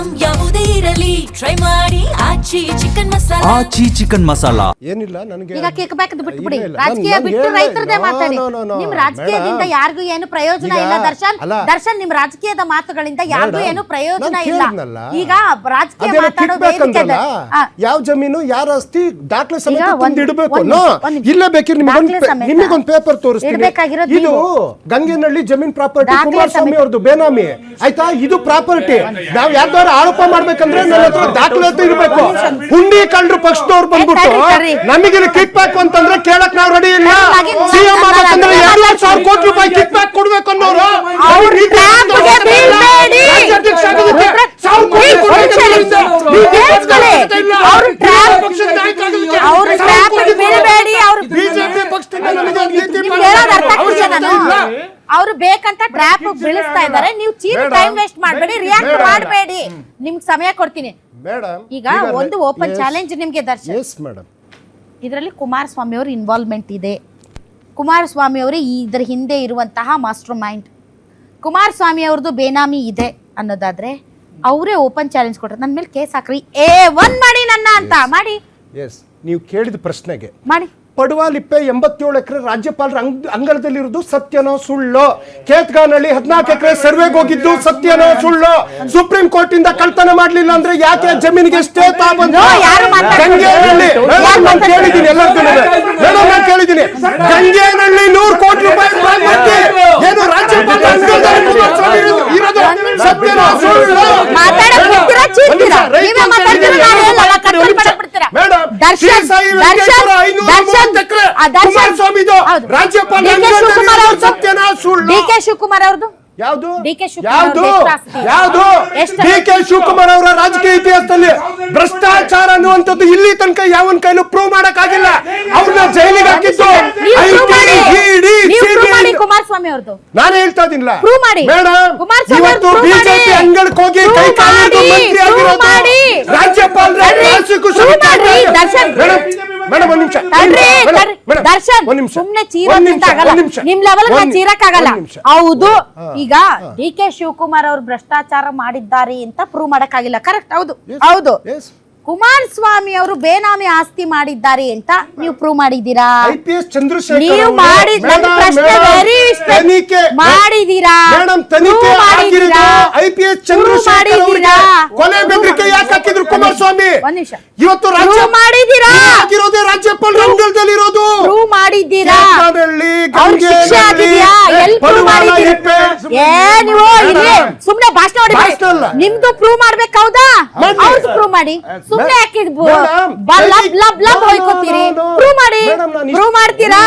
Item ಯಾವುದೇ ಇರಲಿ try ಮಾಡಿ ಆಚಿ ಚಿಕನ್ ಮಸಾಲಾ. ಏನಿಲ್ಲ ನನಗೆ ಈಗ ಕಿಕ್ ಬ್ಯಾಕ್ ಬಿಟ್ಬಿಡಿ, ರಾಜಕೀಯ ಬಿಟ್ಟು ರೈತರದೇ ಮಾತಾಡಿ. ನಿಮ್ ರಾಜಕೀಯದಿಂದ ಯಾರಿಗೂ ಏನು ಪ್ರಯೋಜನ ಇಲ್ಲ ದರ್ಶನ್ ನಿಮ್ ರಾಜಕೀಯದ ಮಾತುಗಳಿಂದ ಯಾರಿಗೂ ಏನು ಪ್ರಯೋಜನ ಇಲ್ಲ. ಈಗ ರಾಜಕೀಯ ಮಾತಾಡೋ ಯಾವ ಜಮೀನು ಯಾರ ಆಸ್ತಿ ದಾಖಲೆ ಸಮೇತ ತಂದಿಡಬೇಕು. ಇಲ್ಲೇ ಬೇಕಿದ್ರೆ ನಿಮಗೊಂದು ಪೇಪರ್ ತೋರಿಸ್ತೀನಿ. ಇದು ಗಂಗೇನಹಳ್ಳಿ ಜಮೀನ್ ಪ್ರಾಪರ್ಟಿ ಕುಮಾರಸ್ವಾಮಿ ಅವ್ರದ್ದು ಬೇನಾಮಿ ಆಯ್ತಾ. ಇದು ಪ್ರಾಪರ್ಟಿ. ನಾವ್ ಯಾವ್ದಾದ್ರು ಆರೋಪ ಮಾಡ್ಬೇಕಂದ್ರೆ ನನ್ನ ಹತ್ರ ದಾಖಲಾತಿ ಇರ್ಬೇಕು. ಹುಂಡಿ ಕಂಡ್ರು ಪಕ್ಷದವ್ರು ಬಂದ್ಬಿಟ್ಟು ನಮಗೆ ಕಿಕ್ ಬ್ಯಾಕ್ ಅಂತಂದ್ರೆ ಕೇಳಕ್ ನಾವ್ ರೆಡಿ ಇಲ್ಲ. ಸಿಎಂ ಆಗಂದ್ರೆ 2,00,000 ಕೋಟಿ ರೂಪಾಯಿ ಕಿಕ್ ಬ್ಯಾಕ್ ಕೊಡ್ಬೇಕು ಅನ್ನೋರು ಅವ್ರು ಬೇಕಂತ ಟ್ರ್ಯಾಪ್ ಬೀಳಿಸ್ತಾ ಇದಾರೆ. ನೀವು ಚೀಪ್ ಟೈಮ್ ವೇಸ್ಟ್ ಮಾಡಬೇಡಿ, ರಿಯಾಕ್ಟ್ ಮಾಡಬೇಡಿ. ನಿಮ್ಗೆ ಸಮಯ ಕೊಡ್ತೀನಿ ಮೇಡಮ್. ಈಗ ಒಂದು ಓಪನ್ ಚಾಲೆಂಜ್ ನಿಮ್ಗೆ ದರ್ಶನ್. ಇದರಲ್ಲಿ ಕುಮಾರಸ್ವಾಮಿ ಅವ್ರ ಇನ್ವಾಲ್ವ್ಮೆಂಟ್ ಇದೆ. ಕುಮಾರಸ್ವಾಮಿ ಅವರು ಇದರ ಹಿಂದೆ ಇರುವಂತಹ ಮಾಸ್ಟರ್ ಮೈಂಡ್. ಕುಮಾರಸ್ವಾಮಿ ಅವ್ರದ್ದು ಬೇನಾಮಿ ಇದೆ ಅನ್ನೋದಾದ್ರೆ ಅವರೇ ಓಪನ್ ಚಾಲೆಂಜ್ ಕೊಟ್ರೆ ನನ್ನ ಮೇಲೆ ಕೇಸ್ ಹಾಕ್ರಿ, A1 ಮಾಡಿ ನನ್ನ ಅಂತ ಮಾಡಿ. ನೀವು ಕೇಳಿದ ಪ್ರಶ್ನೆಗೆ ಮಾಡಿ. ಪಡುವಾಲಿಪ್ಪೆ 87 ಎಕರೆ ರಾಜ್ಯಪಾಲರ ಅಂಗಳದಲ್ಲಿರುವುದು ಸತ್ಯನೋ ಸುಳ್ಳು? ಕೇತ್ಗಾನಹಳ್ಳಿ 14 ಎಕರೆ ಸರ್ವೆಗೆ ಹೋಗಿದ್ದು ಸತ್ಯನೋ ಸುಳ್ಳು? ಸುಪ್ರೀಂ ಕೋರ್ಟ್ ಇಂದ ಕಳ್ತನ ಮಾಡ್ಲಿಲ್ಲ ಅಂದ್ರೆ ಯಾಕೆ ಜಮೀನಿಗೆ ಸ್ಟೇ ತಗೊಂಡು? ಗಂಗೇನಹಳ್ಳಿ ನಾನು ಕೇಳಿದ್ದೀನಿ, ಎಲ್ಲರಿಗೂ ನಾನು ಕೇಳಿದ್ದೀನಿ. ಗಂಗೇನಹಳ್ಳಿ 100 ಕೋಟಿ ರೂಪಾಯಿ ಏನು ರಾಜ್ಯಪಾಲರ ಅಂಗಳದಲ್ಲಿ ಇರೋದು ಸತ್ಯನೋ ಸುಳ್ಳು? ಡಿಕೆ ಶಿವಕುಮಾರ್ ಅವ್ರದ್ದು ಯಾವುದು ಡಿಕೆ ಶಿವಕುಮಾರ್ ಅವರ ರಾಜಕೀಯ ಇತಿಹಾಸದಲ್ಲಿ ಭ್ರಷ್ಟಾಚಾರ ಅನ್ನುವಂಥದ್ದು ಇಲ್ಲಿ ತನಕ ಯಾವನ್ ಕೈಲೂ ಪ್ರೂವ್ ಮಾಡಕ್ ಆಗಿಲ್ಲ. ಅವ್ರನ್ನ ಜೈಲಿಗೆ ಹಾಕಿದ್ದು ಕುಮಾರಸ್ವಾಮಿ ಅವ್ರದ್ದು. ನಾನು ಹೇಳ್ತಾ ಇದ್ದೀನಿಲ್ಲ ಮೇಡಮ್, ಇವತ್ತು ಬಿಜೆಪಿ ಅಂಗಳಕ್ಕೆ ಹೋಗಿ ಕೈ ಕಾಲಿಟ್ಟು ಮಂತ್ರಿ ಆಗಿರೋದು ರಾಜ್ಯಪಾಲರ ಮೇಡಮ್ ಒಂದ್ ನಿಮಿಷ ಸುಮ್ನೆ ನಿಮ್ ಲೆವೆಲ್ ಚೀರಕ್ಕಾಗಲ್ಲ. ಹೌದು, ಈಗ ಡಿ ಕೆ ಶಿವಕುಮಾರ್ ಅವರು ಭ್ರಷ್ಟಾಚಾರ ಮಾಡಿದ್ದಾರೆ ಅಂತ ಪ್ರೂವ್ ಮಾಡಕ್ಕಾಗಿಲ್ಲ. ಕರೆಕ್ಟ್, ಹೌದು. ಕುಮಾರಸ್ವಾಮಿ ಅವರು ಬೇನಾಮಿ ಆಸ್ತಿ ಮಾಡಿದ್ದಾರೆ ಅಂತ ನೀವು ಪ್ರೂವ್ ಮಾಡಿದ್ದೀರಾ? ನೀವು ಮಾಡಿದ್ದೀರಾ? ಕುಮಾರಸ್ವಾಮಿ ಇವತ್ತು ಮಾಡಿದ್ದೀರಾ? ರಾಜ್ಯಪಾಲರ ಅಂಗಳದಲ್ಲಿರೋದು ಪ್ರೂವ್ ಮಾಡಿದ್ದೀರಾ? ಸುಮ್ನೆ ಭಾಷಣ ಹೊಡಿ. ನಿಮ್ದು ಪ್ರೂವ್ ಮಾಡ್ಬೇಕು, ಹೌದಾ? ಅವ್ರದ್ದು ಪ್ರೂವ್ ಮಾಡಿ. ಸುಮ್ನೆ ಹೋಯ್ಕೋತೀರಿ. ಪ್ರೂವ್ ಮಾಡಿ. ಪ್ರೂವ್ ಮಾಡ್ತೀರಾ?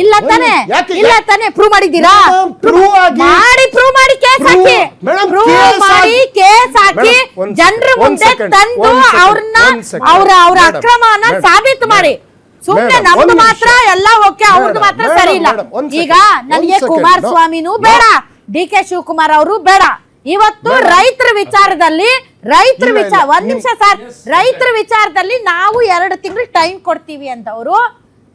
ಇಲ್ಲ ತಾನೆ ಪ್ರೂವ್ ಮಾಡಿದ್ದೀರಾ? ಮಾಡಿ. ಪ್ರೂವ್ ಮಾಡಿ, ಕೇಸ್ ಹಾಕಿ. ಪ್ರೂವ್ ಮಾಡಿ, ಕೇಸ್ ಹಾಕಿ, ಜನರ ಮುಂದೆ ತಂದು ಅವ್ರ ಅಕ್ರಮನ ಸಾಬೀತು ಮಾಡಿ. ಸುಮ್ನೆ ನಮ್ದು ಮಾತ್ರ ಎಲ್ಲ ಓಕೆ, ಅವ್ರದ್ದು ಮಾತ್ರ ಸರಿ ಇಲ್ಲ. ಈಗ ನನಗೆ ಕುಮಾರಸ್ವಾಮಿನೂ ಬೇಡ, ಡಿ ಕೆ ಶಿವಕುಮಾರ್ ಅವರು ಬೇಡ. ಇವತ್ತು ರೈತರ ವಿಚಾರದಲ್ಲಿ ಒಂದ್ ನಿಮಿಷ ಸರ್, ರೈತರ ವಿಚಾರದಲ್ಲಿ ನಾವು 2 ತಿಂಗಳು ಟೈಮ್ ಕೊಡ್ತೀವಿ ಅಂತವ್ರು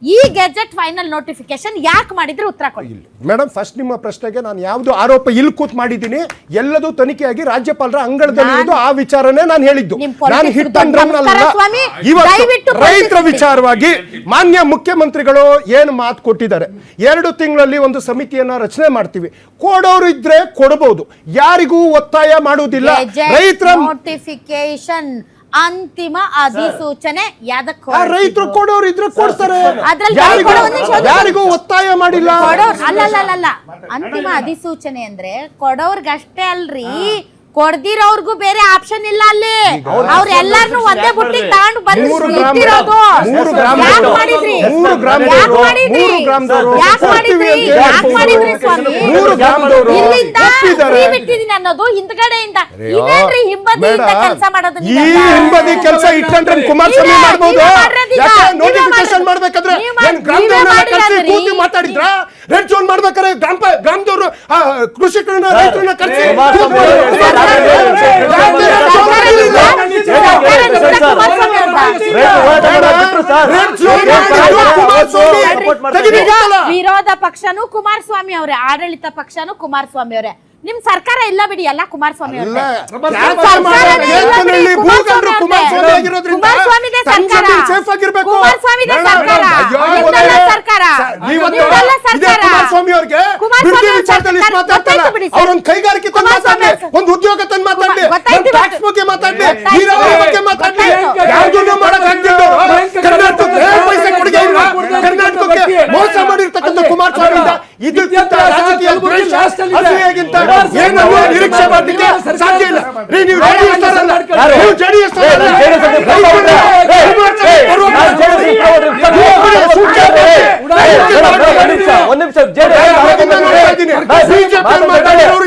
ಈ ಗೆಜೆಟ್ ಫೈನಲ್ ನೋಟಿಫಿಕೇಶನ್ ಯಾಕೆ ಮಾಡಿದ್ರೆ ಉತ್ತರ ಕೊಡಿ ಮೇಡಮ್. ಫಸ್ಟ್ ನಿಮ್ಮ ಪ್ರಶ್ನೆಗೆ ನಾನು ಯಾವ್ದು ಆರೋಪ ಇಲ್ಲಿ ಕೂತ್ ಮಾಡಿದ್ದೀನಿ, ಎಲ್ಲದೂ ತನಿಖೆಯಾಗಿ ರಾಜ್ಯಪಾಲರ ಅಂಗಳದಲ್ಲಿರೋದು ಆ ವಿಚಾರನೇ ನಾನು ಹೇಳಿದ್ದು. ನಾನು ಹಿಟ್ ಅಂಡ್ ರನ್ ಅಲ್ಲ. ಇವತ್ತು ರೈತರ ವಿಚಾರವಾಗಿ ಮಾನ್ಯ ಮುಖ್ಯಮಂತ್ರಿಗಳು ಏನು ಮಾತು ಕೊಟ್ಟಿದ್ದಾರೆ, 2 ತಿಂಗಳಲ್ಲಿ ಒಂದು ಸಮಿತಿಯನ್ನ ರಚನೆ ಮಾಡ್ತೀವಿ. ಕೊಡೋರು ಇದ್ರೆ ಕೊಡಬಹುದು, ಯಾರಿಗೂ ಒತ್ತಾಯ ಮಾಡುವುದಿಲ್ಲ. ರೈತರ ನೋಟಿಫಿಕೇಶನ್ ಅಂತಿಮ ಅಧಿಸೂಚನೆ ರೈತರು ಕೊಡೋರು ಇದ್ರೆ ಕೊಡ್ತಾರೆ, ಯಾರಿಗೂ ಒತ್ತಾಯ ಮಾಡಿಲ್ಲ. ಅಲ್ಲ, ಅಂತಿಮ ಅಧಿಸೂಚನೆ ಅಂದ್ರೆ ಕೊಡೋರ್ಗಷ್ಟೇ ಅಲ್ರಿ, ಕೊಡ್ದಿರೋರ್ಗು ಬೇರೆ ಆಪ್ಷನ್ ಇಲ್ಲ. ಅಲ್ಲಿ ಅವ್ರ ಎಲ್ಲಾರನು ಒಂದೇ ಬುಟ್ಟಿಗೆ ತಗೊಂಡು ಬಂದಿರೋದು. ಅನ್ನೋದು ಹಿಂದ್ಗಡೆಯಿಂದ ಇದೇನ್ರಿ ಹಿಂಬದಿಯಿಂದ ಕೆಲಸ ಮಾಡೋದು. ಹಿಂಬದಿ ಕೆಲಸ ಇಟ್ಕೊಂಡ್ರೆ ಕುಮಾರಸ್ವಾಮಿ ಮಾಡ್ಬೋದು. ನೋಟಿಫಿಕೇಶನ್ ಮಾಡ್ಬೇಕಾದ್ರೆ ಮಾತಾಡಿದ್ರ ರೆಡ್ ಝೋನ್ ಮಾಡ್ಬೇಕಾದ್ರೆ ಗ್ರಾಮದವರು ಕೃಷಿಕರನ್ನ ರೈತರನ್ನ ಕರೆಸಿ ವಿರೋಧ ಪಕ್ಷನೂ ಕುಮಾರಸ್ವಾಮಿ ಅವರೇ, ಆಡಳಿತ ಪಕ್ಷನೂ ಕುಮಾರಸ್ವಾಮಿ ಅವರೇ. ನಿಮ್ ಸರ್ಕಾರ ಇಲ್ಲ ಬಿಡಿ, ಎಲ್ಲ ಕುಮಾರಸ್ವಾಮಿ ಅವರೇ. ಕೈಗಾರಿಕೆ ಒಂದು ಉದ್ಯೋಗ ತಂದು ಮಾತಾಡಿ, ಟ್ಯಾಕ್ಸ್ ಬಗ್ಗೆ ಮಾತಾಡಿ, ನೀರಾವರಿ ಬಗ್ಗೆ ಮಾತಾಡಿ, ಯಾವುದನ್ನು ಕರ್ನಾಟಕಕ್ಕೆ ಮೋಸ ಮಾಡಿರ್ತಕ್ಕಂಥ ಕುಮಾರಸ್ವಾಮಿ ಇದಕ್ಕಿಂತ ರಾಜಕೀಯ ದ್ವೇಷ ಏನನ್ನು ನಿರೀಕ್ಷೆ ಮಾಡಲಿಕ್ಕೆ ಸಾಧ್ಯ ಇಲ್ಲ ರೀ. ನೀವು ಜೆಡಿಎಸ್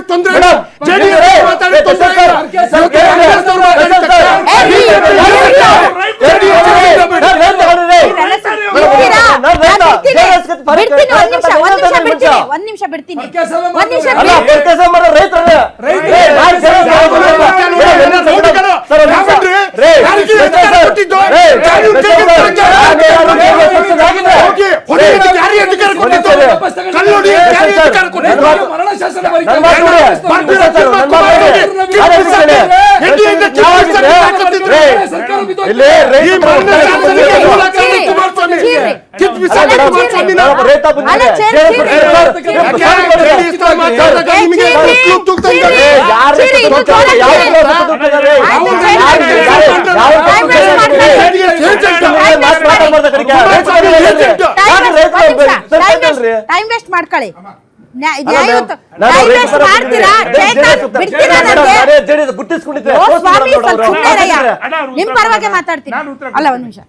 ತೊಂದರೆ ಒಂದ್ ನಿಮಿಷ ಬಿಡ್ತೀನಿ. ಟೈಮ್ ವೇಸ್ಟ್ ಮಾಡ್ಕೊಳ್ಳಿ. ನಿಮ್ ಪರವಾಗಿ ಮಾತಾಡ್ತೀನಿ. ಅಲ್ಲ, ಒಂದ್ ನಿಮಿಷ.